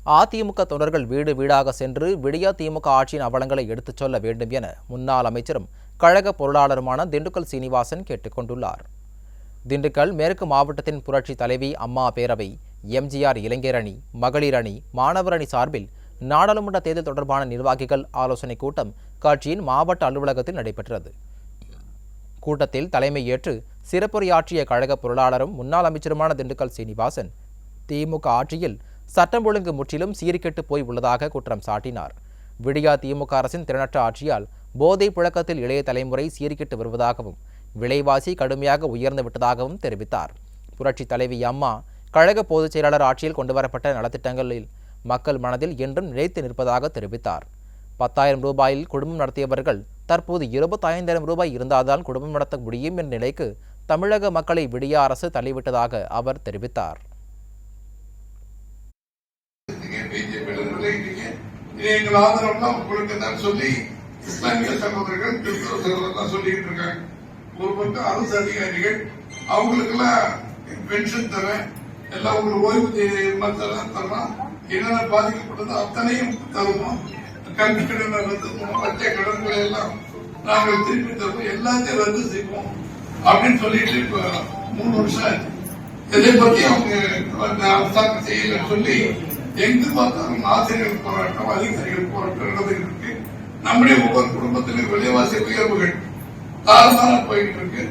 அதிமுக தொண்டர்கள் வீடு வீடாக சென்று விடியா திமுக ஆட்சியின் அவலங்களை எடுத்துச் சொல்ல வேண்டும் என முன்னாள் அமைச்சரும் கழக பொருளாளருமான திண்டுக்கல் சீனிவாசன் கேட்டுக் கொண்டுள்ளார். திண்டுக்கல் மேற்கு மாவட்டத்தின் புரட்சி தலைவி அம்மா பேரவை, எம்ஜிஆர் இளைஞர் அணி, மகளிர் அணி, மாணவர் அணி சார்பில் நாடாளுமன்ற தேர்தல் தொடர்பான நிர்வாகிகள் ஆலோசனைக் கூட்டம் கட்சியின் மாவட்ட அலுவலகத்தில் நடைபெற்றது. கூட்டத்தில் தலைமை ஏற்று சிறப்புரையாற்றிய கழக பொருளாளரும் முன்னாள் அமைச்சருமான திண்டுக்கல் சீனிவாசன், திமுக ஆட்சியில் சட்டம் ஒழுங்கு முற்றிலும் சீர்கெட்டு போய் உள்ளதாக குற்றம் சாட்டினார். விடியா திமுக அரசின் திறனற்ற ஆட்சியால் போதை புழக்கத்தில் இளைய தலைமுறை சீர்கெட்டு வருவதாகவும் விலைவாசி கடுமையாக உயர்ந்து விட்டதாகவும் தெரிவித்தார். புரட்சி தலைவி அம்மா கழக பொதுச் செயலாளர் ஆட்சியில் கொண்டுவரப்பட்ட நலத்திட்டங்களில் மக்கள் மனதில் என்றும் நிலைத்து நிற்பதாக தெரிவித்தார். 10,000 ரூபாயில் குடும்பம் நடத்தியவர்கள் தற்போது 25,000 ரூபாய் இருந்தால்தான் குடும்பம் நடத்த முடியும் என்ற நிலைக்கு தமிழக மக்களை விடியா அரசு தள்ளிவிட்டதாக அவர் தெரிவித்தார். எங்கள் ஆதரவுலாம் உங்களுக்கு தான் சொல்லி இஸ்லாமிய சகோதரர்கள், கிறிஸ்தவ சகோதரர்கள் சொல்லிட்டு இருக்காங்க. ஒரு பக்கம் அரசு அதிகாரிகள் அவங்களுக்கெல்லாம் பென்ஷன் தரேன், எல்லாம் உங்களுக்கு ஓய்வு தரலாம், என்னென்ன பாதிக்கப்பட்டதோ அத்தனையும் தருவோம், கல்வி கடன் ரத்து பண்ணுவோம், வச்ச கடன்களை எல்லாம் நாங்கள் திருப்பி தருவோம், எல்லாத்தையும் ரத்து செய்வோம் அப்படின்னு சொல்லிட்டு இப்ப 3 வருஷம் இதை பத்தி அவங்க அரசாங்கம் செய்யலன்னு சொல்லி எங்கு பார்த்தாலும் ஆசிரியர்கள் போராட்டம், அதிகாரிகள் போராட்டம் நடந்துட்டு இருக்கு. நம்முடைய ஒவ்வொரு குடும்பத்திலும் விலைவாசி உயர்வுகள் தாறுமாறா போயிட்டு இருக்கு.